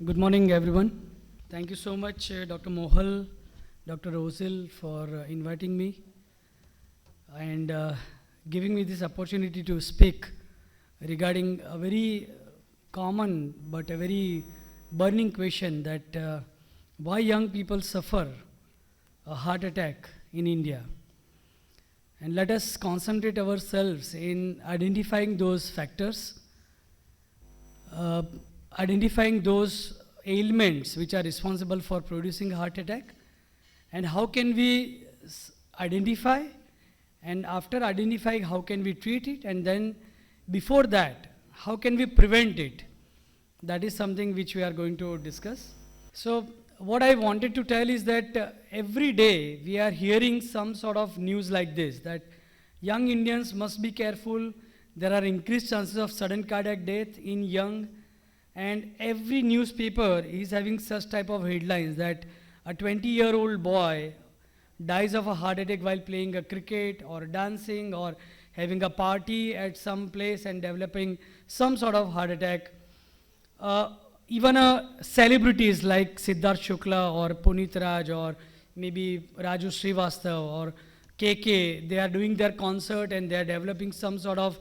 Good morning, everyone. Thank you so much, Dr. Mohal, Dr. Rosil, for inviting me and giving me this opportunity to speak regarding a very common but a very burning question that why young people suffer a heart attack in India. And let us concentrate ourselves in identifying those factors, uh, identifying those ailments which are responsible for producing heart attack, and how can we identify, and after identifying how can we treat it, and then before that how can we prevent it. That is something which we are going to discuss. So what I wanted to tell is that every day we are hearing some sort of news like this, that young Indians must be careful, there are increased chances of sudden cardiac death in young, and every newspaper is having such type of headlines that a 20-year-old boy dies of a heart attack while playing a cricket or dancing or having a party at some place and developing some sort of heart attack. Even celebrities like Siddharth Shukla or Puneet Raj or maybe Raju Srivastav or KK, they are doing their concert and they are developing some sort of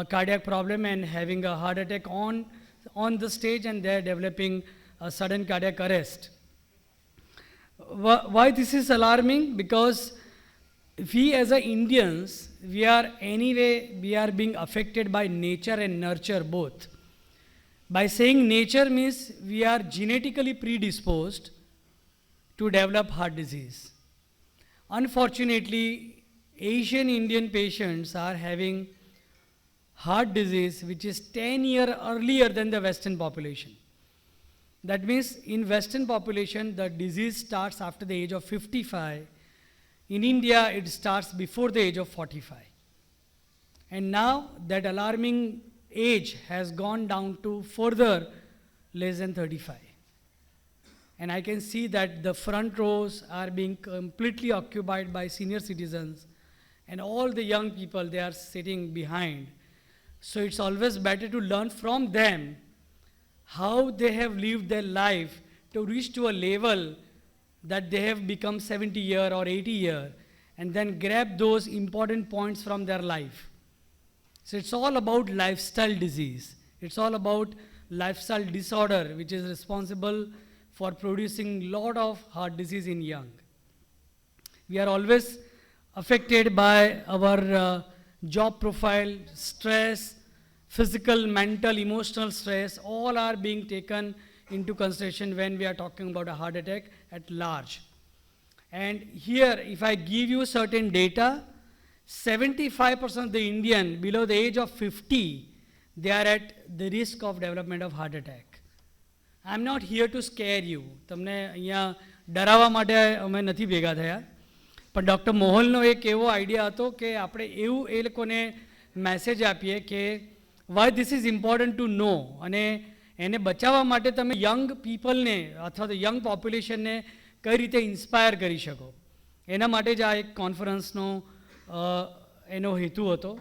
cardiac problem and having a heart attack on the stage, and they are developing a sudden cardiac arrest. Why this is alarming? Because we as a Indians, we are being affected by nature and nurture both. By saying nature means we are genetically predisposed to develop heart disease. Unfortunately, Asian Indian patients are having heart disease which is 10 years earlier than the Western population. That means in Western population, the disease starts after the age of 55. In India, it starts before the age of 45. And now that alarming age has gone down to further less than 35. And I can see that the front rows are being completely occupied by senior citizens, and all the young people, they are sitting behind. So it's always better to learn from them how they have lived their life to reach to a level that they have become 70 year or 80 year, and then grab those important points from their life. So it's all about lifestyle disease. It's all about lifestyle disorder which is responsible for producing lot of heart disease in young. We are always affected by our job profile, stress, physical, mental, emotional stress, all are being taken into consideration when we are talking about a heart attack at large. And here, if I give you certain data, 75% of the Indian below the age of 50, they are at the risk of development of heart attack. I am not here to scare you. તમને અહીંયા ડરાવવા માટે અમે નથી ભેગા થયા. પણ doctor મોહલનો એક એવો આઈડિયા હતો કે આપણે એવું એ લોકોને મેસેજ આપીએ કે why this is important to know, અને એને બચાવવા માટે તમે યંગ પીપલને અથવા તો યંગ પોપ્યુલેશનને કઈ રીતે ઇન્સ્પાયર કરી શકો. એના માટે જ આ એક કોન્ફરન્સનો એનો હેતુ હતો.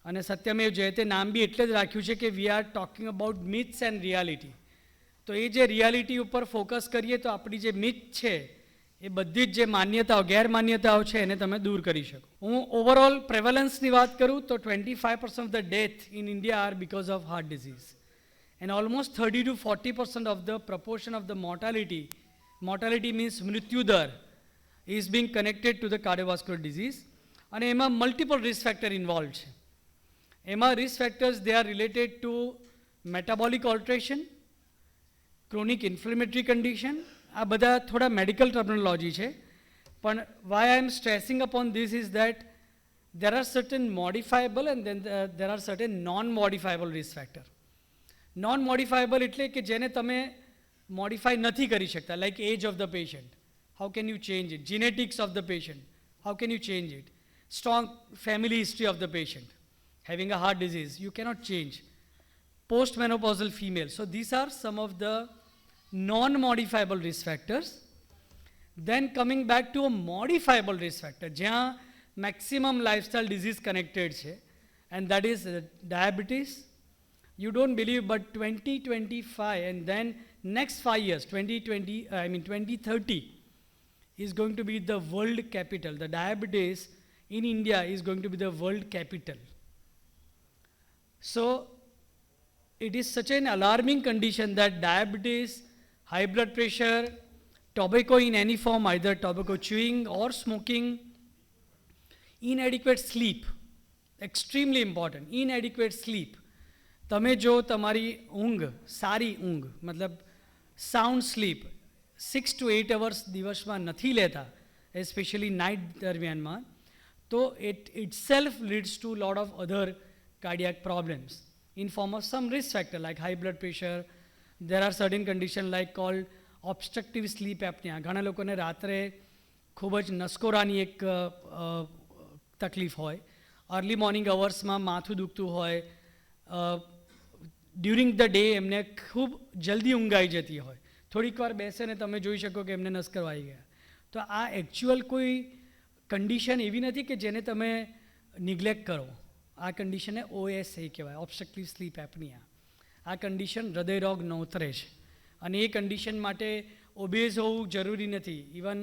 અને સત્યમેવ જયતે નામ બી એટલે જ રાખ્યું છે કે વી are talking about myths and reality. તો એ જે રિયાલિટી ઉપર ફોકસ કરીએ તો આપણી જે મિથ છે એ બધી જ જે માન્યતાઓ ગેરમાન્યતાઓ છે એને તમે દૂર કરી શકો. હું ઓવરઓલ પ્રેવલન્સની વાત કરું તો 25% of the death in India are because of heart disease, and almost 30 to 40% of the proportion of the mortality means મૃત્યુદર is being connected to the cardiovascular disease. અને એમાં મલ્ટિપલ રિસ્ક ફેક્ટર ઇન્વોલ્વ છે. એમાં risk factors they are related to metabolic alteration, chronic inflammatory condition. આ બધા થોડા medical terminology છે, પણ why I am stressing upon this is that there are certain modifiable and then there are certain non-modifiable risk factor. Non-modifiable એટલે કે જેને તમે modify નથી કરી શકતા, like age of the patient. How can you change it? Genetics of the patient. How can you change it? Strong family history of the patient. Having a heart disease, you cannot change. Postmenopausal female. So these are some of the non-modifiable risk factors. Then coming back to a modifiable risk factor, જ્યાં maximum lifestyle disease connected છે, and that is diabetes, You don't believe, but 2025 and then next 5 years, 2030 is going to be the world capital. The diabetes in India is going to be the world capital. So it is such an alarming condition that diabetes, high blood pressure, tobacco in any form, either tobacco chewing or smoking, inadequate sleep, extremely important, inadequate sleep. તમે જો તમારી ઊંઘ, સારી ઊંઘ, મતલબ sound slip 6 to 8 hours દિવસમાં નથી લેતા, એસ્પેશિયલી નાઇટ દરમિયાનમાં, તો it self leads to lot of other cardiac problems in form of some risk factor like high blood pressure. There are certain conditions like called obstructive sleep apnea. ઘણા લોકોને રાત્રે ખૂબ જ નસકોરાની એક તકલીફ હોય, અર્લી મોર્નિંગ અવર્સમાં માથું દુખતું હોય, ડ્યુરિંગ ધ ડે એમને ખૂબ જલ્દી ઊંઘ આવી જતી હોય, થોડીક વાર બેસે ને તમે જોઈ શકો કે એમને નસ્કર આવી ગયા. તો આ એકચ્યુઅલ કોઈ કન્ડિશન એવી નથી કે જેને તમે નિગ્લેક્ટ કરો. આ કન્ડિશનને OSA કહેવાય, ઓબ્સ્ટ્રક્ટિવ સ્લીપ એપનિયા. આ કન્ડિશન હૃદયરોગ નોતરે છે અને એ કન્ડિશન માટે ઓબેઝ હોવું જરૂરી નથી. ઇવન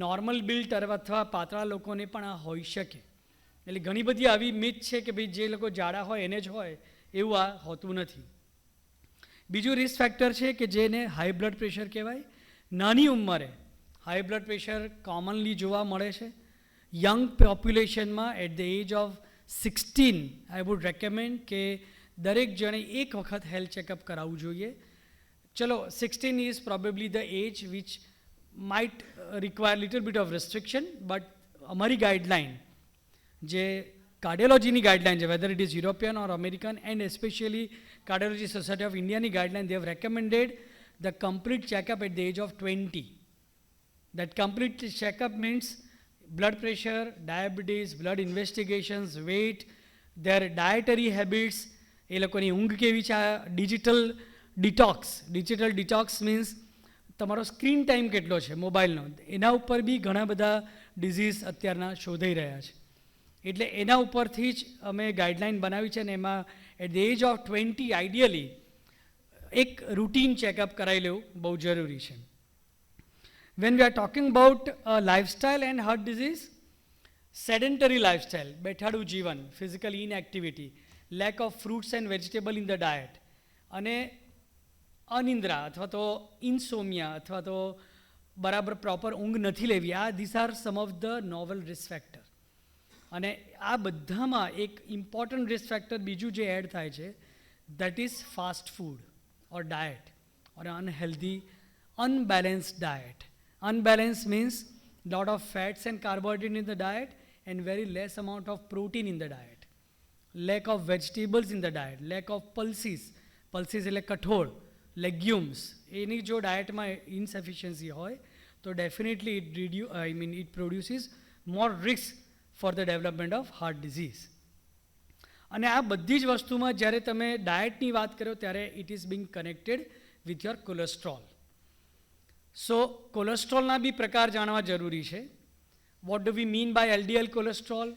નોર્મલ બિલ્ટ અથવા પાતળા લોકોને પણ આ હોઈ શકે. એટલે ઘણી બધી આવી મિથ છે કે ભાઈ જે લોકો જાડા હોય એને જ હોય, એવું આ હોતું નથી. બીજું રિસ્ક ફેક્ટર છે કે જેને હાઈ બ્લડ પ્રેશર કહેવાય. નાની ઉંમરે હાઈ બ્લડ પ્રેશર કોમનલી જોવા મળે છે. યંગ પોપ્યુલેશનમાં at the age of 16 I would recommend કે દરેક જણે એક વખત હેલ્થ ચેકઅપ કરાવવું જોઈએ. ચલો 16 is probably the age which might require little bit of restriction, but અમારી ગાઈડલાઇન જે કાર્ડિયોલોજીની ગાઈડલાઇન છે, whether it is European or American and especially cardiology society of ઇન્ડિયાની guideline, they have recommended the complete checkup at the age of 20. That complete checkup means blood pressure, diabetes, blood investigations, weight, their dietary habits, એ લોકોની ઊંઘ કેવી છે, digital detox. Digital detox means તમારો screen time કેટલો છે મોબાઈલનો, એના ઉપર બી ઘણા બધા ડિઝીઝ અત્યારના શોધાઈ રહ્યા છે. એટલે એના ઉપરથી જ અમે ગાઈડલાઇન બનાવી છે અને એમાં at the age of 20 ideally એક રૂટીન ચેકઅપ કરાવી લેવું બહુ જરૂરી છે. When we are talking about lifestyle and heart disease, sedentary lifestyle, બેઠાડું જીવન, physical inactivity, lack of fruits and vegetable in the diet, અને અનિંદ્રા અથવા તો ઇન્સોમિયા અથવા તો બરાબર પ્રોપર ઊંઘ નથી લેવી, આ this are some of the novel risk factor. અને આ બધામાં એક ઇમ્પોર્ટન્ટ રિસ્ક ફેક્ટર બીજું જે એડ થાય છે, that is fast food or diet or unhealthy unbalanced diet. Unbalanced means lot of fats and carbohydrate in the diet and very less amount of protein in the diet. Lack of vegetables in the diet, lack of pulses. Pulses એટલે કઠોળ, legumes. એની જો ડાયટમાં insufficiency હોય તો definitely it produces more risk for the development of heart disease. અને આ બધી જ વસ્તુમાં જ્યારે તમે ડાયટની વાત કરો ત્યારે it is being connected with your cholesterol. સો કોલેસ્ટ્રોલના બી પ્રકાર જાણવા જરૂરી છે. What do we mean by LDL cholesterol,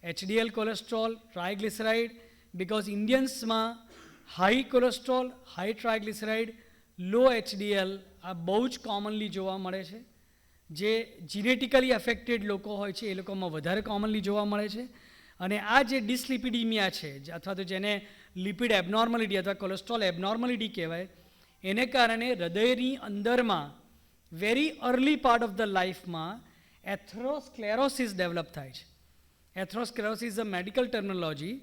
HDL cholesterol, triglyceride? Because ઇન્ડિયન્સમાં high cholesterol, high triglyceride, low HDL આ બહુ જ કોમનલી જોવા મળે છે. જે જીનેટિકલી અફેક્ટેડ લોકો હોય છે એ લોકોમાં વધારે કોમનલી જોવા મળે છે. અને આ જે ડિસલિપિડીમિયા છે અથવા તો જેને લિપિડ એબનોર્મલિટી અથવા કોલેસ્ટ્રોલ એબનોર્મલિટી કહેવાય, એને કારણે હૃદયની અંદરમાં very early part of the લાઈફમાં એથ્રોસ્ક્લેરોસિસ ડેવલપ થાય છે. એથ્રોસ્ક્લેરોસિસ અ મેડિકલ ટર્મિનોલોજી,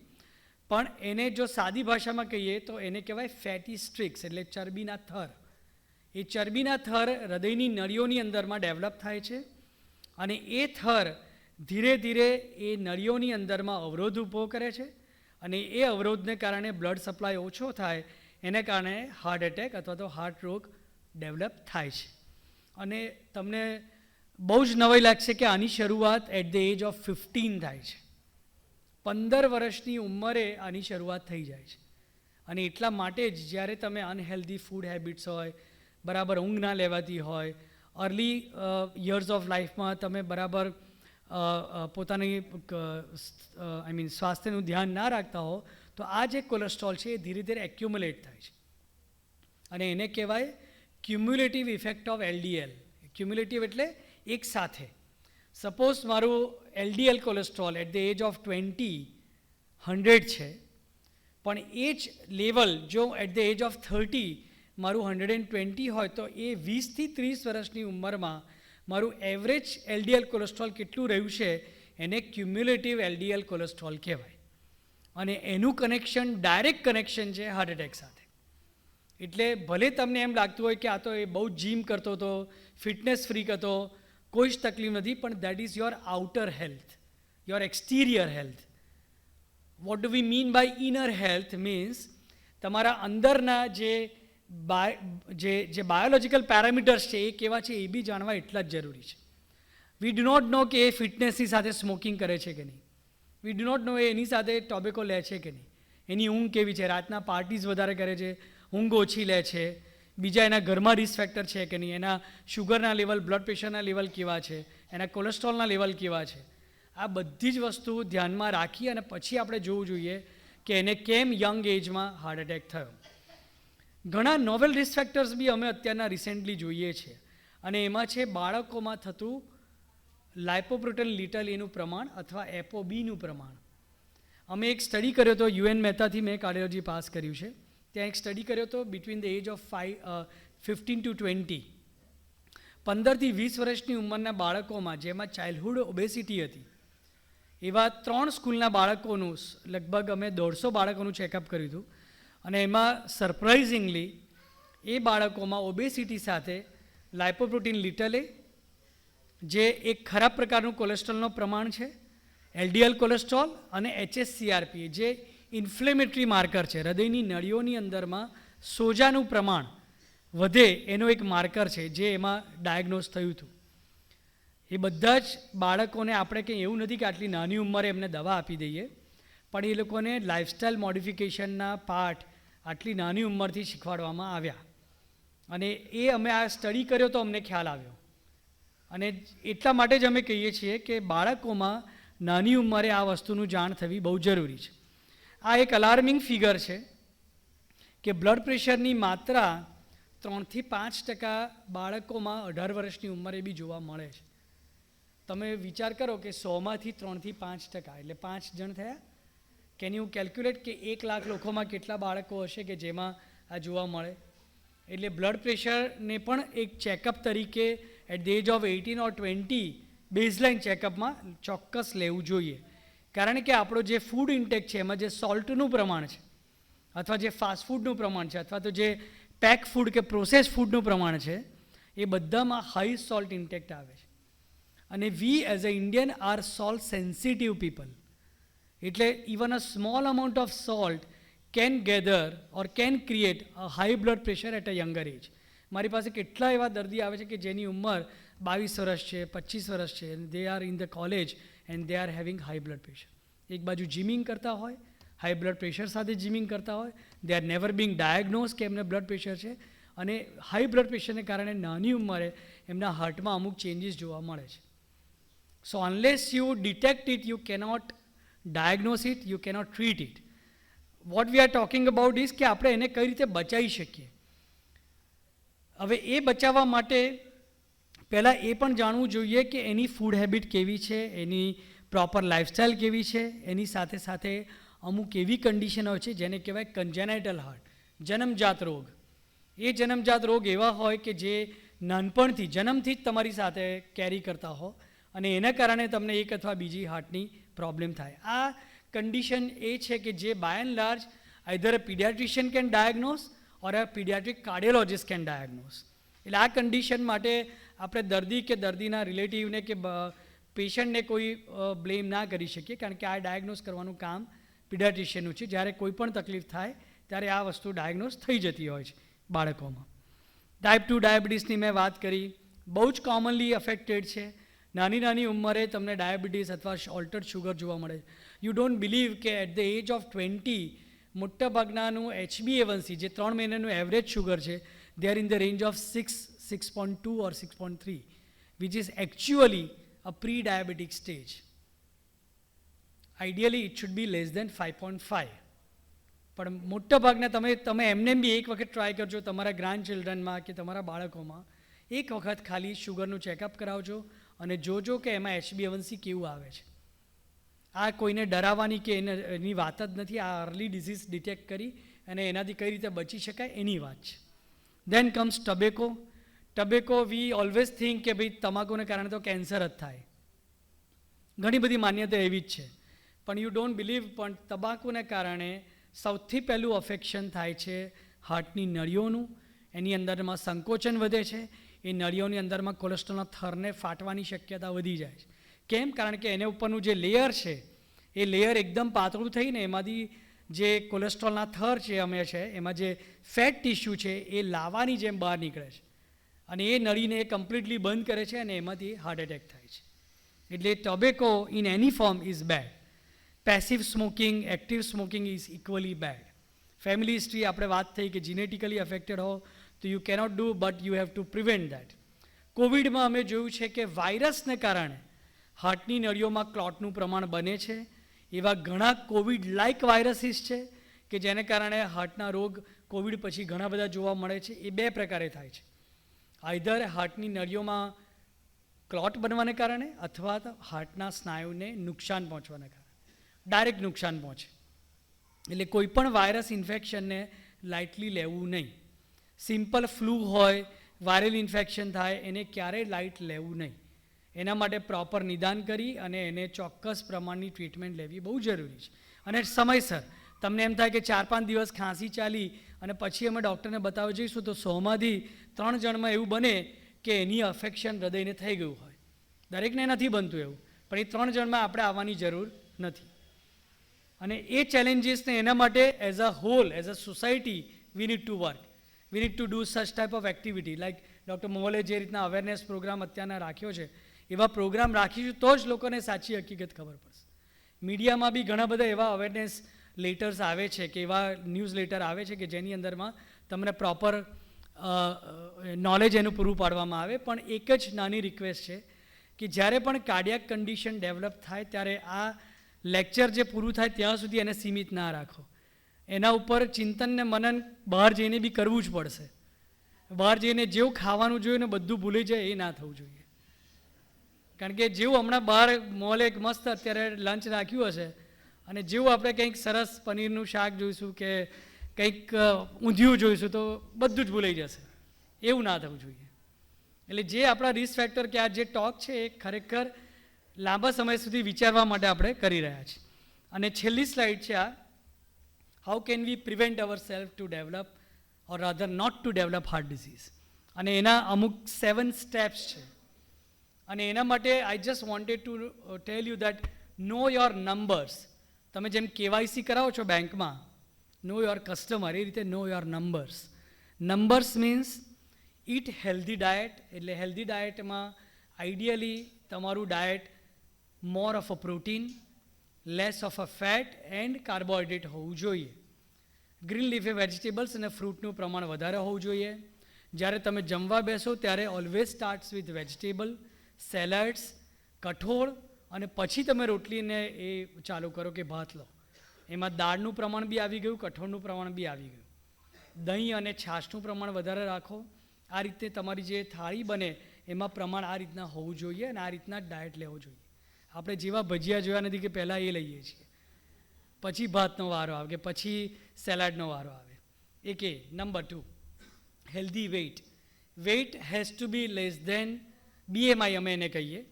પણ એને જો સાદી ભાષામાં કહીએ તો એને કહેવાય ફેટી સ્ટ્રિક્સ, એટલે ચરબીના થર. એ ચરબીના થર હૃદયની નળીઓની અંદરમાં ડેવલપ થાય છે અને એ થર ધીરે ધીરે એ નળીઓની અંદરમાં અવરોધ ઊભો કરે છે અને એ અવરોધને કારણે બ્લડ સપ્લાય ઓછો થાય, એને કારણે હાર્ટ એટેક અથવા તો હાર્ટ રોગ ડેવલપ થાય છે. અને તમને બહુ જ નવાઈ લાગશે કે આની શરૂઆત એટ ધ એજ ઓફ 15 થાય છે. 15 વર્ષની ઉંમરે આની શરૂઆત થઈ જાય છે. અને એટલા માટે જ જ્યારે તમે અનહેલ્ધી ફૂડ હેબિટ્સ હોય, બરાબર ઊંઘ ના લેવાતી હોય, અર્લી યર્સ ઓફ લાઈફમાં તમે બરાબર પોતાની સ્વાસ્થ્યનું ધ્યાન ના રાખતા હો, તો આ જે કોલેસ્ટ્રોલ છે એ ધીરે ધીરે એક્યુમ્યુલેટ થાય છે અને એને કહેવાય cumulative effect of LDL. Cumulative એટલે એક સાથે. સપોઝ મારું LDL cholesterol at the age of 20 100 છે, પણ એ જ લેવલ જો એટ ધ એજ ઓફ 30 મારું 120 હોય તો એ 20થી 30 વર્ષની ઉંમરમાં મારું એવરેજ LDL કોલેસ્ટ્રોલ કેટલું રહ્યું છે એને ક્યુમ્યુલેટિવ LDL કોલેસ્ટ્રોલ કહેવાય. અને એનું કનેક્શન ડાયરેક્ટ કનેક્શન છે હાર્ટ એટેક સાથે. એટલે ભલે તમને એમ લાગતું હોય કે આ તો એ બહુ જીમ કરતો હતો, ફિટનેસ ફ્રીક હતો, કોઈ જ તકલીફ નથી, પણ that is your outer health, your exterior health. What do we mean by inner health means તમારા અંદરના જે બાયોલોજિકલ પેરામીટર્સ છે એ કેવા છે એ બી જાણવા એટલા જ જરૂરી છે. વી ડુ નોટ નો કે એ ફિટનેસની સાથે સ્મોકિંગ કરે છે કે નહીં. વી ડુ નોટ નો એની સાથે ટોબેકો લે છે કે નહીં, એની ઊંઘ કેવી છે, રાતના પાર્ટીઝ વધારે કરે છે, ઊંઘ ઓછી લે છે, બીજા એના ઘરમાં રિસ્ક ફેક્ટર છે કે નહીં, એના શુગરના લેવલ, બ્લડ પ્રેશરના લેવલ કેવા છે, એના કોલેસ્ટ્રોલના લેવલ કેવા છે. આ બધી જ વસ્તુ ધ્યાનમાં રાખી અને પછી આપણે જોવું જોઈએ કે એને કેમ યંગ એજમાં હાર્ટ એટેક થયો. ઘણા નોવેલ રિસ્ક ફેક્ટર્સ બી અમે અત્યારના રિસેન્ટલી જોઈએ છીએ, અને એમાં છે બાળકોમાં થતું લાઇપોપ્રોટીન લિટલ એનું પ્રમાણ અથવા એપોબીનું પ્રમાણ. અમે એક સ્ટડી કર્યો હતો, UN મહેતાથી મેં કાર્ડિયોલોજી પાસ કર્યું છે, ત્યાં એક સ્ટડી કર્યો હતો between the age of 15 to 20. 15થી 20 વર્ષની ઉંમરના બાળકોમાં જેમાં ચાઇલ્ડહુડ ઓબેસિટી હતી એવા 3 સ્કૂલના બાળકોનું લગભગ અમે 150 બાળકોનું ચેકઅપ કર્યું હતું, અને એમાં સરપ્રાઇઝિંગલી એ બાળકોમાં ઓબેસિટી સાથે લાઇપોપ્રોટીન લિટલે, જે એક ખરાબ પ્રકારનું કોલેસ્ટ્રોલનું પ્રમાણ છે, LDL કોલેસ્ટ્રોલ અને HSCRP જે ઇન્ફ્લેમેટરી માર્કર છે, હૃદયની નળીઓની અંદરમાં સોજાનું પ્રમાણ વધે એનો એક માર્કર છે જે એમાં ડાયગ્નોઝ થયું હતું. એ બધા જ બાળકોને આપણે કંઈ એવું નથી કે આટલી નાની ઉંમરે એમને દવા આપી દઈએ, પણ એ લોકોને લાઇફસ્ટાઇલ મોડિફિકેશનના પાઠ આટલી નાની ઉંમરથી શીખવાડવામાં આવ્યા, અને એ અમે આ સ્ટડી કર્યો તો અમને ખ્યાલ આવ્યો. અને એટલા માટે જ અમે કહીએ છીએ કે બાળકોમાં નાની ઉંમરે આ વસ્તુનું જાણ થવી બહુ જરૂરી છે. આ એક અલાર્મિંગ ફિગર છે કે બ્લડ પ્રેશરની માત્રા 3થી 5% બાળકોમાં 18 વર્ષની ઉંમરે બી જોવા મળે છે. તમે વિચાર કરો કે 100માંથી 3થી 5%, એટલે 5 જણ થયા. કેન યુ કેલ્ક્યુલેટ કે 1 લાખ લોકોમાં કેટલા બાળકો હશે કે જેમાં આ જોવા મળે. એટલે બ્લડ પ્રેશરને પણ એક ચેકઅપ તરીકે at the age of 18 or 20 baseline ચેકઅપમાં ચોક્કસ લેવું જોઈએ. કારણ કે આપણો જે ફૂડ ઇન્ટેક છે એમાં જે સોલ્ટનું પ્રમાણ છે, અથવા જે ફાસ્ટફૂડનું પ્રમાણ છે, અથવા તો જે પેક ફૂડ કે પ્રોસેસ ફૂડનું પ્રમાણ છે, એ બધામાં હાઈ સોલ્ટ ઇન્ટેક્ટ આવે છે. અને we as a Indian are salt sensitive people. એટલે even a small amount of salt can gather or can create a high blood pressure at a younger age. મારી પાસે કેટલા એવા દર્દી આવે છે કે જેની ઉંમર 22 વર્ષ છે, 25 વર્ષ છે, they are in the college and they are having high blood pressure. એક બાજુ જીમિંગ કરતા હોય, હાઈ બ્લડ પ્રેશર સાથે જીમિંગ કરતા હોય, they are never Bing diagnose કે એમને બ્લડ પ્રેશર છે, અને હાઈ બ્લડ પ્રેશરને કારણે નાની ઉંમરે એમના હાર્ટમાં અમુક ચેન્જીસ જોવા મળે છે. So unless you detect it, you cannot diagnose it, you cannot treat it. What we are talking about is કે આપણે એને કઈ રીતે બચાવી શકીએ. હવે એ બચાવવા માટે પહેલાં એ પણ જાણવું જોઈએ કે એની ફૂડ હેબિટ કેવી છે, એની પ્રોપર લાઇફસ્ટાઇલ કેવી છે, એની સાથે સાથે અમુક એવી કન્ડિશન હોય છે જેને કહેવાય કન્જેનાઇટલ હાર્ટ, જન્મજાત રોગ. એ જન્મજાત રોગ એવા હોય કે જે નાનપણથી, જન્મથી જ તમારી સાથે કેરી કરતા હો, અને એના કારણે તમને એક અથવા બીજી હાર્ટની પ્રોબ્લેમ થાય. આ કન્ડિશન એ છે કે જે by and large either a paediatrician can diagnose or a paediatric cardiologist can diagnose. એટલે આ કન્ડિશન માટે આપણે દર્દી કે દર્દીના રિલેટિવને કે પેશન્ટને કોઈ બ્લેમ ના કરી શકીએ, કારણ કે આ ડાયગ્નોઝ કરવાનું કામ પીડિયાટ્રિશિયનનું છે. જ્યારે કોઈ પણ તકલીફ થાય ત્યારે આ વસ્તુ ડાયગ્નોઝ થઈ જતી હોય છે બાળકોમાં. ટાઈપ 2 ડાયાબિટીસની મેં વાત કરી, બહુ જ કોમનલી અફેક્ટેડ છે. નાની નાની ઉંમરે તમને ડાયાબિટીસ અથવા ઓલ્ટર્ડ શુગર જોવા મળે. યુ ડોન્ટ બિલીવ કે એટ ધ એજ ઓફ 20 મોટાભાગનાનું HbA1c જે 3 મહિનાનું એવરેજ શુગર છે, they are in the range of 6, 6.2 or 6.3, which is actually a pre-diabetic stage. Ideally, it should be less than 5.5. પણ મોટા ભાગના તમે એમને બી એક વખત ટ્રાય કરજો તમારા ગ્રાન્ડ ચિલ્ડ્રનમાં કે તમારા બાળકોમાં એક વખત ખાલી શુગરનું ચેકઅપ કરાવજો અને જોજો કે એમાં HbA1c કેવું આવે છે. આ કોઈને ડરાવવાની કે એની વાત જ નથી. આ અર્લી ડિઝીઝ ડિટેક્ટ કરી અને એનાથી કઈ રીતે બચી શકાય એની વાત છે. દેન કમ્સ ટબેકો. ટબેકો વી ઓલવેઝ થિંક કે ભાઈ તમાકુને કારણે તો કેન્સર જ થાય. ઘણી બધી માન્યતા એવી જ છે, પણ યુ ડોન્ટ બિલીવ, પણ તમાકુને કારણે સૌથી પહેલું અફેક્શન થાય છે હાર્ટની નળીઓનું. એની અંદરમાં સંકોચન વધે છે. એ નળીઓની અંદરમાં કોલેસ્ટ્રોલના થરને ફાટવાની શક્યતા વધી જાય છે. કેમ? કારણ કે એને ઉપરનું જે લેયર છે એ લેયર એકદમ પાતળું થઈને એમાંથી જે કોલેસ્ટ્રોલના થર છે એમાં જે ફેટ ટિશ્યુ છે એ લાવાની જેમ બહાર નીકળે છે અને એ નળીને કમ્પ્લીટલી બંધ કરે છે અને એમાંથી હાર્ટ એટેક થાય છે. એટલે tobacco in any form is bad. Passive smoking, active smoking is equally bad. Family history આપણે વાત થઈ કે જીનેટિકલી અફેક્ટેડ હો તો you cannot do, but you have to prevent that. કોવિડમાં અમે જોયું છે કે વાયરસને કારણે હાર્ટની નળીઓમાં ક્લોટનું પ્રમાણ બને છે. એવા ઘણા કોવિડ લાઇક વાયરસીસ છે કે જેને કારણે હાર્ટના રોગ કોવિડ પછી ઘણા બધા જોવા મળે છે. એ બે પ્રકારે થાય છે. આઈધર હાર્ટની નળીઓમાં ક્લોટ બનવાને કારણે અથવા તો હાર્ટના સ્નાયુને નુકસાન પહોંચવાને કારણે ડાયરેક્ટ નુકસાન પહોંચે. એટલે કોઈ પણ વાયરસ ઇન્ફેક્શનને લાઇટલી લેવું નહીં. સિમ્પલ ફ્લૂ હોય, વાયરલ ઇન્ફેક્શન થાય, એને ક્યારેય લાઇટ લેવું નહીં. એના માટે પ્રોપર નિદાન કરી અને એને ચોક્કસ પ્રમાણની ટ્રીટમેન્ટ લેવી બહુ જરૂરી છે. અને સમયસર. તમને એમ થાય કે 4-5 દિવસ ખાંસી ચાલી અને પછી અમે ડૉક્ટરને બતાવવા જઈશું તો 100માંથી 3 જણમાં એવું બને કે એની અફેક્શન હૃદયને થઈ ગયું હોય. દરેકને નથી બનતું એવું, પણ એ 3 જણમાં આપણે આવવાની જરૂર નથી. અને એ ચેલેન્જીસને એના માટે as a whole, as a society we need to work. We need to do such type of activity like doctor Mohle જે રીતના અવેરનેસ પ્રોગ્રામ અત્યારના રાખ્યો છે એવા પ્રોગ્રામ રાખીશું તો જ લોકોને સાચી હકીકત ખબર પડશે. મીડિયામાં બી ઘણા બધા એવા અવેરનેસ લેટર્સ આવે છે કે એવા ન્યૂઝ લેટર આવે છે કે જેની અંદરમાં તમને પ્રોપર નોલેજ એનું પૂરું પાડવામાં આવે. પણ એક જ નાની રિક્વેસ્ટ છે કે જ્યારે પણ કાર્ડિયાક કન્ડિશન ડેવલપ થાય ત્યારે આ લેક્ચર જે પૂરું થાય ત્યાં સુધી એને સીમિત ના રાખો. એના ઉપર ચિંતન ને મનન બહાર જઈને બી કરવું જ પડશે. બહાર જઈને જેવું ખાવાનું જોઈએ ને બધું ભૂલી જાય એ ના થવું જોઈએ. કારણ કે જેવું હમણાં બહાર મોલે એક મસ્ત અત્યારે લંચ રાખ્યું હશે અને જેવું આપણે કંઈક સરસ પનીરનું શાક જોઈશું કે કંઈક ઊંધિયું જોઈશું તો બધું જ ભૂલાઈ જશે. એવું ના થવું જોઈએ. એટલે જે આપણા રિસ્ક ફેક્ટર કે આ જે ટોક છે એ ખરેખર લાંબા સમય સુધી વિચારવા માટે આપણે કરી રહ્યા છીએ. અને છેલ્લી સ્લાઇડ છે આ, how can we prevent our self to develop or rather not to develop heart disease. અને એના અમુક 7 સ્ટેપ્સ છે. અને એના માટે I just wanted to tell you that know your numbers. તમે જેમ KYC કરાવો છો બેંકમાં, નો યોર કસ્ટમર, એ રીતે know your numbers. Numbers means eat healthy diet. એટલે હેલ્ધી ડાયટમાં આઈડિયલી તમારું diet more of a protein, less of a fat and carbohydrate હોવું જોઈએ. ગ્રીન લીફી વેજીટેબલ્સ અને ફ્રૂટનું પ્રમાણ વધારે હોવું જોઈએ. જ્યારે તમે જમવા બેસો ત્યારે ઓલવેઝ સ્ટાર્ટ્સ વિથ વેજીટેબલ, સેલડ્સ, કઠોળ અને પછી તમે રોટલીને એ ચાલુ કરો કે ભાત લો. એમાં દાળનું પ્રમાણ બી આવી ગયું, કઠોળનું પ્રમાણ બી આવી ગયું. દહીં અને છાશનું પ્રમાણ વધારે રાખો. આ રીતે તમારી જે થાળી બને એમાં પ્રમાણ આ રીતના હોવું જોઈએ અને આ રીતના ડાયટ લેવો જોઈએ. આપણે જેવા ભજીયા જોયા નથી કે પહેલાં એ લઈએ છીએ, પછી ભાતનો વારો આવે કે પછી સેલાડનો વારો આવે. એક એ. Number 2, healthy weight. Weight has to be less than BMI અમે એને કહીએ,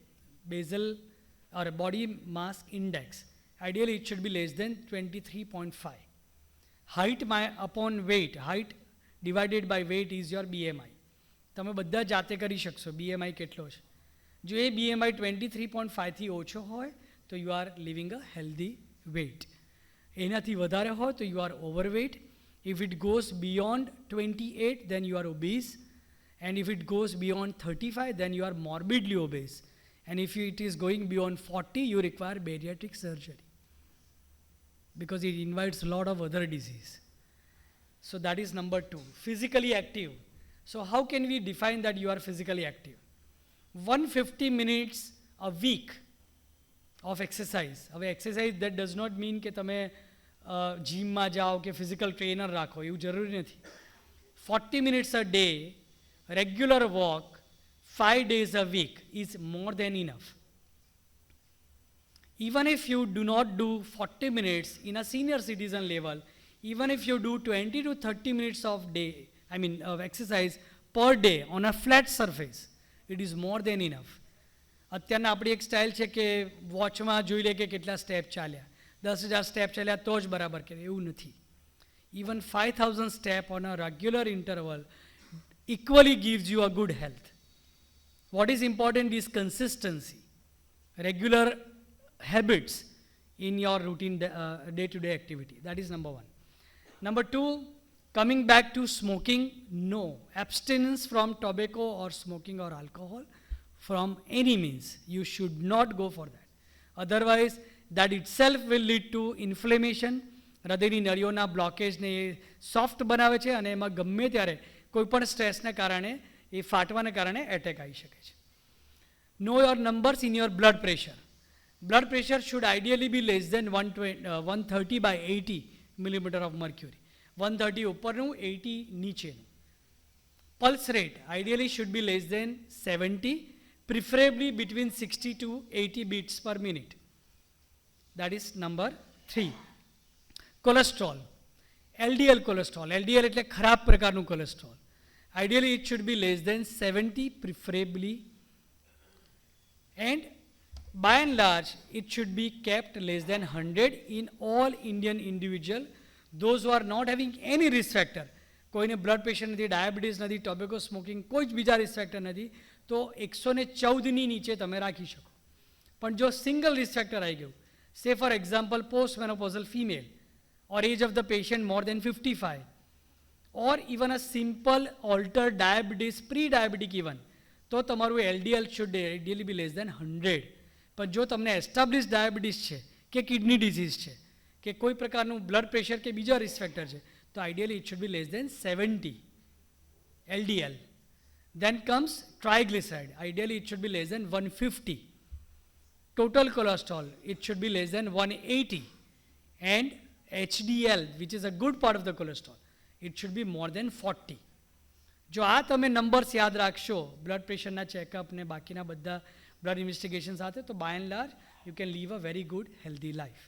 basal or body mass index. Ideally it should be less than 23.5. Height upon weight, height divided by weight is your BMI. તમે બધા જાતે કરી શકશો BMI કેટલો છે. જો એ BMI 23.5થી ઓછો હોય તો you are living a healthy weight. એનાથી વધારે હોય તો you are overweight. If it goes beyond 28 then you are obese, and if it goes beyond 35 then you are morbidly obese, and if it is going beyond 40 you require bariatric surgery because it invites a lot of other disease. So that is number 2. Physically active. So how can we define that you are physically active? 150 minutes a week of exercise. હવે exercise that does not mean કે તમે જીમમાં જાઓ કે physical trainer રાખો એવું જરૂરી નથી. 40 minutes a day, regular walk, 5 days a week is more than enough. Even if you do not do 40 minutes in a senior citizen level, even if you do 20 to 30 minutes of exercise per day on a flat surface, it is more than enough. અત્યારના આપણી એક style છે કે વોચમાં જોઈ લે કે કેટલા step ચાલ્યા, 10,000 સ્ટેપ ચાલ્યા તો જ બરાબર કહેવાય, એવું નથી. Even 5,000 steps on a regular interval equally gives you a good health. What is important is consistency, regular habits in your routine day-to-day activity. That is number one. Number two, coming back to smoking, no. Abstinence from tobacco or smoking or alcohol from any means. You should not go for that. Otherwise, that itself will lead to inflammation. હૃદયની નળીઓના બ્લોકેજને એ soft બનાવે છે અને એમાં ગમે ત્યારે કોઈપણ સ્ટ્રેસને કારણે એ ફાટવાને કારણે એટેક આવી શકે છે. Know your numbers in your blood pressure. Blood pressure should ideally be less than 130/80 millimeter of mercury. 130 ઉપરનું, 80 નીચેનું. Pulse rate ideally should be less than 70, preferably between 60 to 80 beats per minute. That is number 3. Cholesterol, LDL cholesterol. LDL એટલે ખરાબ પ્રકારનું cholesterol. Ideally it should be less than 70, preferably, and by and large it should be kept less than 100 in all Indian individual. Those who are not having any risk factor, કોઈને blood pressure નથી, diabetes નથી, tobacco smoking, કોઈ જ બીજા risk factor નથી, તો 114ની નીચે તમે રાખી શકો. પણ જો સિંગલ રિસ્ક ફેક્ટર આવી ગયું, સે for example post menopausal female, or age of the patient more than 55, or even a simple altered diabetes, pre-diabetic even, તો તમારું LDL should ideally be less than 100. પણ જો તમને એસ્ટાબ્લિશ ડાયાબિટીસ છે કે કિડની ડિઝીઝ છે કે કોઈ પ્રકારનું બ્લડ પ્રેશર કે બીજા રિસ્ક ફેક્ટર છે, તો ideally it should be less than 70 LDL. Then comes triglyceride. Ideally it should be less than 150. Total cholesterol, it should be less than 180. And HDL, which is a good part of the cholesterol, it should be more than 40. જો આ તમે numbers યાદ રાખશો blood પ્રેશરના checkup ને બાકીના બધા blood investigation સાથે, તો by and large you can live a very good healthy life.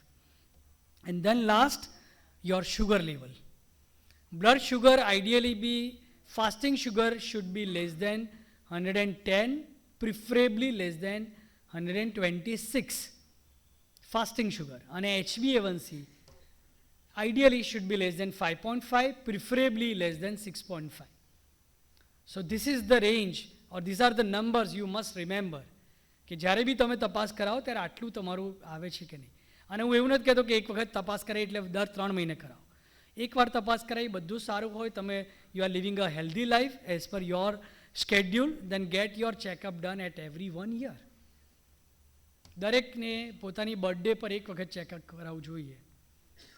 And then last, your sugar level. Blood sugar ideally be, fasting sugar should be less than 110, preferably less than 126. Fasting sugar. And HbA1c ideally should be less than 5.5, preferably less than 6.5. So this is the range, or these are the numbers you must remember. કે જ્યારે બી તમે તપાસ કરાવો ત્યારે આટલું તમારું આવે છે કે નહીં. અને હું એવું નથી કહેતો કે એક વખત તપાસ કરાવી એટલે દર 3 મહિને કરાવો. એકવાર તપાસ કરાવી બધું સારું હોય, તમે you are living a healthy life as per your schedule, then get your checkup done at every 1 year. દરેકને પોતાની બર્થડે પર એક વખત ચેકઅપ કરાવવું જોઈએ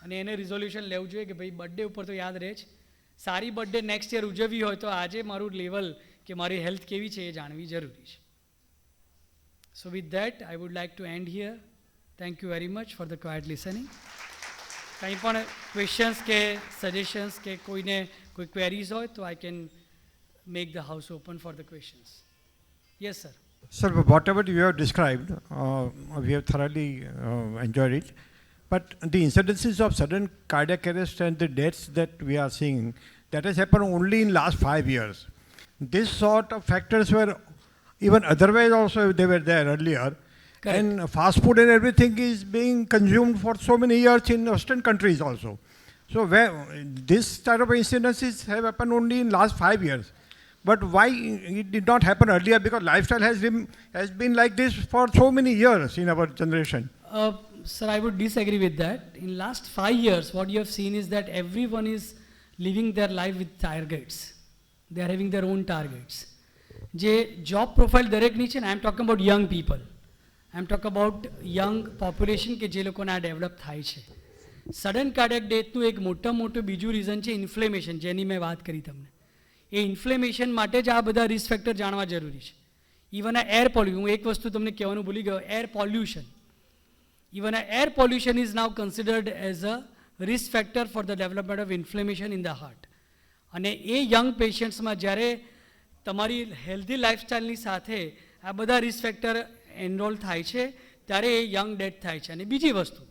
અને એને રિઝોલ્યુશન લેવું જોઈએ કે ભાઈ બર્થડે ઉપર તો યાદ રહે જ, સારી બર્થડે નેક્સ્ટ યર ઉજવવી હોય તો આજે મારું લેવલ કે મારી હેલ્થ કેવી છે એ જાણવી જરૂરી છે. સો with that I would like to and here. Thank you very much for the quite listening. કંઈ પણ ક્વેશ્ચન્સ કે સજેશન્સ કે કોઈને કોઈ ક્વેરીઝ હોય તો I can make the house open for the questions. Yes sir. Sir, whatever you have described, we have thoroughly enjoyed it. But the incidences of sudden cardiac arrest and the deaths that we are seeing, that has happened only in last 5 years. This sort of factors were even otherwise also they were there earlier. Correct. And fast food and everything is being consumed for so many years in Western countries also. So where this type of incidences have happened only in last 5 years. But why it did not happen earlier? Because lifestyle has been like this for so many years in our generation. Sir, I would disagree with that. In last 5 years, what you have seen is that everyone is living their life with targets. They are having their own targets. જે job profile દરેકની છે ને, I am talking about young people. I am talking about young population કે જે લોકોને આ develop થાય છે. સડન કાર્ડિયક ડેથનું એક મોટું બીજું રીઝન છે ઇન્ફ્લેમેશન, જેની મેં વાત કરી તમને. એ ઇન્ફ્લેમેશન માટે જ આ બધા રિસ્ક ફેક્ટર જાણવા જરૂરી છે. ઇવન આ એર પોલ્યુશન, હું એક વસ્તુ તમને કહેવાનું ભૂલી ગયો, air pollution. Even air pollution is now considered as a risk factor for the development of inflammation in the heart. અને એ યંગ પેશન્ટ્સમાં જ્યારે તમારી હેલ્ધી લાઇફસ્ટાઇલની સાથે આ બધા રિસ્ક ફેક્ટર એનરોલ થાય છે ત્યારે એ યંગ ડેથ થાય છે. અને બીજી વસ્તુ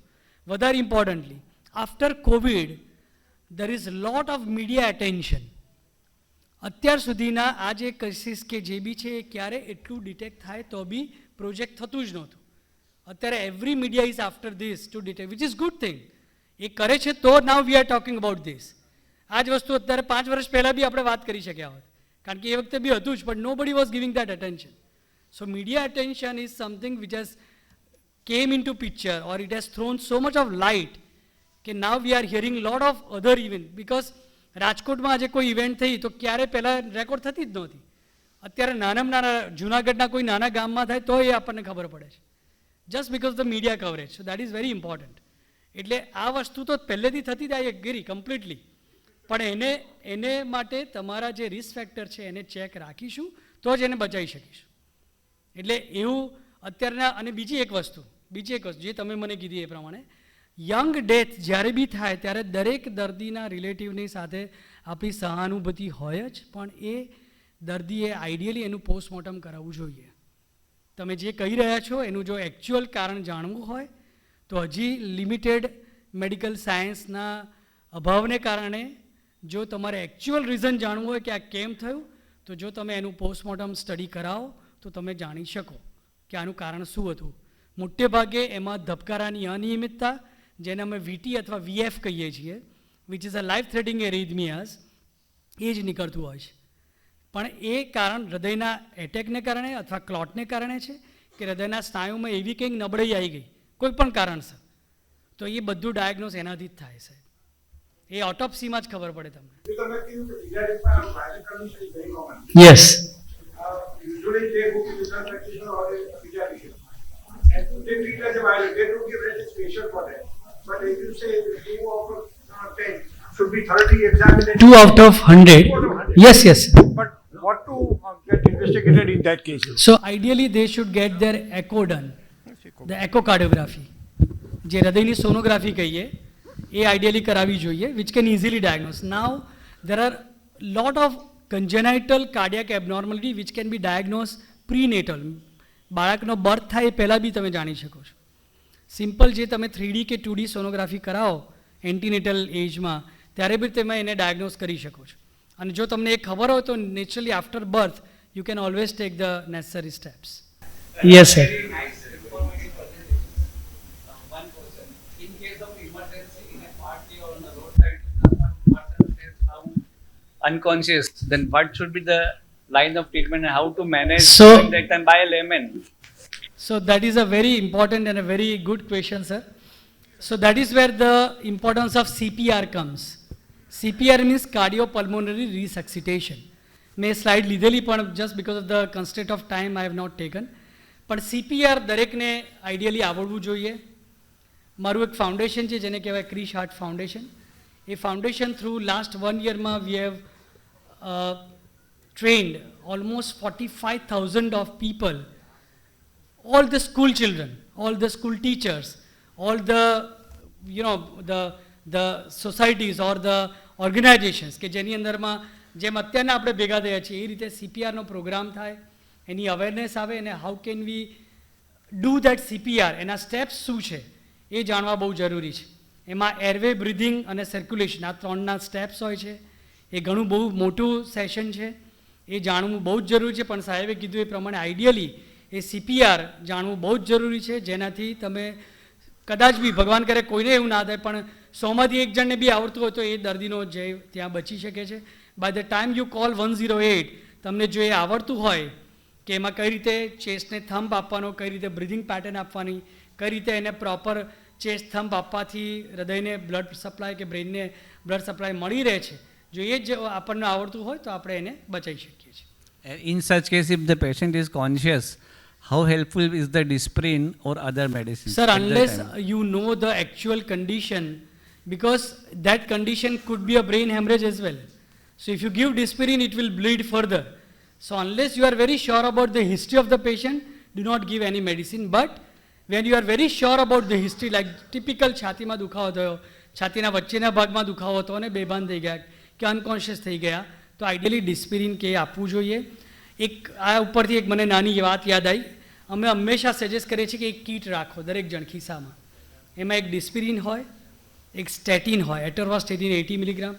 વધારે importantly, after Covid there is lot of media attention. અત્યાર સુધીના આ જે કેસીસ કે જે બી છે એ ક્યારે એટલું ડિટેક્ટ થાય તો બી પ્રોજેક્ટ થતું જ નહોતું. અત્યારે every media is after this to detect, which is good thing. એ કરે છે તો now we are talking about this. આ જ વસ્તુ અત્યારે 5 વર્ષ પહેલાં બી આપણે વાત કરી શક્યા હોત, કારણ કે એ વખતે બી હતું જ, બટ નો બડી was giving that attention. So media attention is something which has came into picture, or it has thrown so much of light કે now we are hearing lot of other event, because રાજકોટમાં આજે કોઈ event થઈ તો ક્યારે પહેલાં record થતી જ નહોતી. અત્યારે નાનામાં નાના જૂનાગઢના કોઈ નાના ગામમાં થાય તો એ આપણને ખબર પડે છે, just because the media coverage. So that is very important. એટલે આ વસ્તુ તો પહેલેથી થતી જ, આઈ એગ્રી કમ્પ્લીટલી, પણ એને માટે તમારા જે રિસ્ક ફેક્ટર છે એને ચેક રાખીશું તો જ એને બચાવી શકીશું. એટલે એવું અત્યારના. અને બીજી એક વસ્તુ જે તમે મને કીધી એ પ્રમાણે, યંગ ડેથ જ્યારે બી થાય ત્યારે દરેક દર્દીના રિલેટિવની સાથે આપણી સહાનુભૂતિ હોય જ, પણ એ દર્દીએ આઈડિયલી એનું પોસ્ટમોર્ટમ કરાવવું જોઈએ. તમે જે કહી રહ્યા છો એનું જો એકચ્યુઅલ કારણ જાણવું હોય તો હજી લિમિટેડ મેડિકલ સાયન્સના અભાવને કારણે જો તમારે એકચ્યુઅલ રીઝન જાણવું હોય કે આ કેમ થયું, તો જો તમે એનું પોસ્ટમોર્ટમ સ્ટડી કરાવો તો તમે જાણી શકો કે આનું કારણ શું હતું. મોટે ભાગે એમાં ધબકારાની અનિયમિતતા, જેને અમે વીટી અથવા વીએફ કહીએ છીએ, which is a life threatening arrhythmias, એ જ નીકળતું હોય છે. પણ એ કારણ હૃદયના એટેકને કારણે અથવા ક્લોટને કારણે છે કે હૃદયના સ્નાયુમાં એવી કંઈક નબળાઈ આવી ગઈ કોઈ પણ કારણસર, તો એ બધું ડાયગ્નોસ એનાથી જ થાય છે. એ ઓટોપ્સીમાં જ ખબર પડે તમને. Yes. Usually they go to general practitioner or a pediatrician, and they treat as a violent. They don't give any special for that. But if you say 2 out of 10 should be thoroughly examined. 2 out of 100. Yes. But what to get investigated in that case? So ideally they should get their echo done, the echocardiography. જે હૃદયની sonography કહીએ એ ideally કરાવવી જોઈએ, which can easily diagnose. Now there are lot of congenital cardiac abnormality which can be diagnosed prenatal. બાળકનો birth થાય એ પહેલાં બી તમે જાણી શકો છો. સિમ્પલ જે તમે 3D કે 2D સોનોગ્રાફી કરાવો એન્ટીનેટલ એજમાં ત્યારે બી તમે એને ડાયગ્નોઝ કરી શકો છો. અને જો તમને એ ખબર હોય તો naturally after birth you can always take the necessary steps. Yes sir. Unconscious, then what should be the line of treatment and how to manage So- during that time by a layman? So that is a very important and a very good question, sir. So that is where the importance of CPR comes. CPR means cardiopulmonary resuscitation. મેં slide લીધેલી પણ just because of the constraint of time I have not taken. પણ CPR દરેકને ideally આવડવું જોઈએ. મારું એક foundation છે જેને કહેવાય ક્રિશ હાર્ટ ફાઉન્ડેશન. એ ફાઉન્ડેશન થ્રુ લાસ્ટ 1 yearમાં we have trained almost 45,000 of people, all the school children, all the school teachers, all the the societies or the organizations કે જેની અંદરમાં જેમ અત્યારના આપણે ભેગા થયા છીએ એ રીતે CPRનો પ્રોગ્રામ થાય, એની અવેરનેસ આવે અને how can V do that CPR, એના સ્ટેપ્સ શું છે એ જાણવા બહુ જરૂરી છે. એમાં એરવે, બ્રિધિંગ અને સર્ક્યુલેશન આ 3ના સ્ટેપ્સ હોય છે. એ ઘણું બહુ મોટું સેશન છે, એ જાણવું બહુ જ જરૂરી છે. પણ સાહેબે કીધું એ પ્રમાણે આઈડિયલી એ CPR જાણવું બહુ જ જરૂરી છે, જેનાથી તમે કદાચ બી ભગવાન કરે કોઈને એવું ના થાય પણ 100માંથી 1 જણને બી આવડતું હોય તો એ દર્દીનો જે ત્યાં બચી શકે છે. By the time you call 108 તમને જો એ આવડતું હોય કે એમાં કઈ રીતે ચેસ્ટને થંપ આપવાનો, કઈ રીતે બ્રિધિંગ પેટર્ન આપવાની, કઈ રીતે એને પ્રોપર ચેસ્ટ થંપ આપવાથી હૃદયને બ્લડ સપ્લાય કે બ્રેઇનને બ્લડ સપ્લાય મળી રહે છે, જો એ જ આપણને આવડતું હોય તો આપણે એને બચાવી શકીએ છીએ. In such case, if the patient is conscious, how helpful is the Disprin or other medicines? Sir, at that unless time? you know the actual condition, because that condition could be a brain hemorrhage as well. So if you give Disprin, it will bleed further. So unless you are very sure about the history of the patient, do not give any medicine. But when you are very sure about the history, like typical છાતીમાં દુખાવો થયો, છાતીના વચ્ચેના ભાગમાં દુખાવો હતો અને બેભાન થઈ ગયા કે અનકોન્શિયસ થઈ ગયા, તો આઈડિયલી ડિસ્પિરિન કે આપવું જોઈએ. એક આ ઉપરથી એક મને નાની વાત યાદ આવી. અમે હંમેશા સજેસ્ટ કરીએ છીએ કે એક કીટ રાખો દરેક જણ ખિસ્સામાં. એમાં એક ડિસ્પિરિન હોય, એક સ્ટેટિન હોય, એટોર્વાસ્ટેટિન 80 મિલીગ્રામ,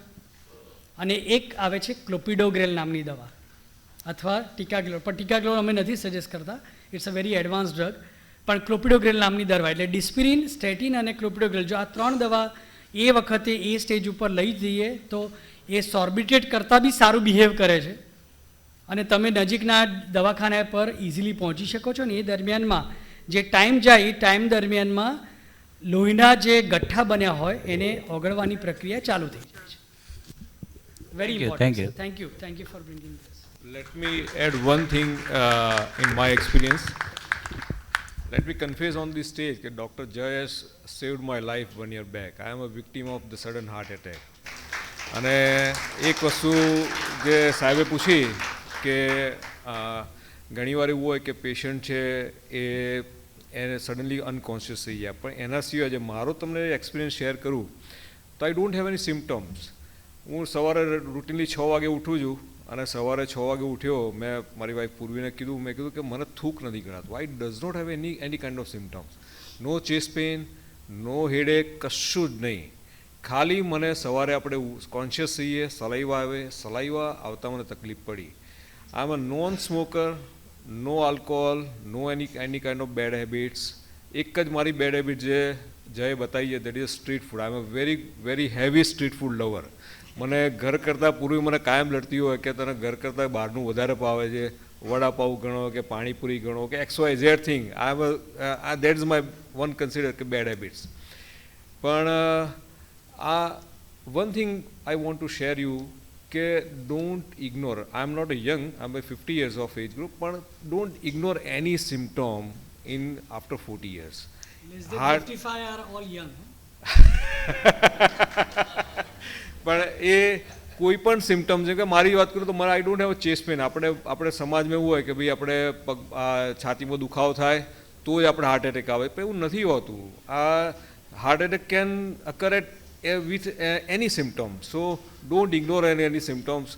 અને એક આવે છે ક્લોપિડોગ્રેલ નામની દવા અથવા ટીકાગ્લોર. પણ ટીકાગ્લોર અમે નથી સજેસ્ટ કરતા, it's a very advance drug. પણ ક્લોપિડોગ્રેલ નામની દવા, એટલે ડિસ્પિરિન, સ્ટેટિન અને ક્લોપિડોગ્રેલ, જો આ 3 દવા એ વખતે એ સ્ટેજ ઉપર લઈ જઈએ તો એ સોર્બિટ્રેટ કરતાં બી સારું બિહેવ કરે છે અને તમે નજીકના દવાખાના પર ઇઝીલી પહોંચી શકો છો. ને એ દરમિયાનમાં જે ટાઈમ જાય એ ટાઈમ દરમિયાનમાં લોહીના જે ગઠ્ઠા બન્યા હોય એને ઓગળવાની પ્રક્રિયા ચાલુ થઈ જાય છે. Very Thank you, important. Thank you for bringing this. Let me add one thing in my experience. Let me confess on this stage that Dr. Jay has saved my life 1 year back. I am a victim of the sudden heart attack. અને એક વસ્તુ જે સાહેબે પૂછી કે ઘણીવાર એવું હોય કે પેશન્ટ છે એને સડનલી અનકોન્શિયસ થઈ જાય, પણ એના સિવાય જે મારો તમને એક્સપિરિયન્સ શેર કરું તો આઈ ડોન્ટ હેવ એની સિમ્ટમ્સ. હું સવારે રૂટીનલી 6 વાગે ઉઠું છું અને સવારે 6 વાગે ઉઠ્યો, મેં મારી વાઈફ પૂર્વીને કીધું, મેં કીધું કે મને થૂક નથી ગણાતું. I does not have any kind of symptoms. No chest pain, no headache, કશું જ નહીં. ખાલી મને સવારે આપણે કોન્શિયસ થઈએ, સલાઈવા આવે, સલાઈવા આવતા મને તકલીફ પડી. I am a non smoker, no alcohol, no any kind of bad habits. એક જ મારી બેડ હેબિટ જે જય બતાવી છે, that is street food. I am a very heavy street food lover. મને ઘર કરતાં પૂર્વી મને કાયમ લડતી હોય કે તને ઘર કરતાં બહારનું વધારે ભાવે છે. વડાપાઉં ગણો કે પાણીપુરી ગણો કે XYZ thing, that is my one consider કે બેડ હેબિટ્સ. પણ one thing I want to share you કે don't ignore. I am not a young, I am a 50 years of age group, but don't ignore any symptom in after 40 years. Less than 55 are all young. પણ એ કોઈ પણ symptoms, જેમ કે મારી વાત કરું તો મારા I don't have chest pain. આપણે સમાજમાં એવું હોય કે ભાઈ આપણે છાતીમાં દુખાવો થાય તો જ આપણે હાર્ટ એટેક આવે, પણ એવું નથી હોતું. આ heart attack can occur at with any symptom. So don't ignore any symptoms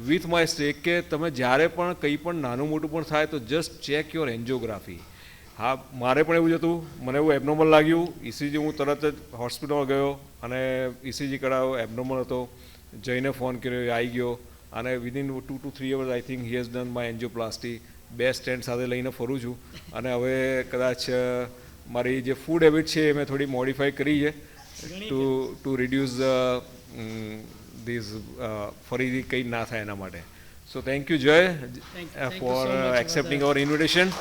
with my stake કે તમે જ્યારે પણ કંઈ પણ નાનું મોટું પણ થાય તો જસ્ટ ચેક યોર એન્જિયોગ્રાફી. હા, મારે પણ એવું જ હતું. મને એવું એબનોર્મલ લાગ્યું, ઇસીજી હું તરત જ હોસ્પિટલમાં ગયો અને ઇસીજી કરાવ્યો, એબનોર્મલ હતો. જઈને ફોન કર્યો, એ આવી ગયો અને within 2 to 3 hours I think he has done my angioplasty. 2 stent સાથે લઈને ફરું છું અને હવે કદાચ મારી જે ફૂડ હેબિટ છે એ મેં થોડી મોડિફાઈ કરી છે to reduce these ફરીથી કંઈ ના થાય એના માટે. So thank you Jay Thank you so for much accepting for our invitation.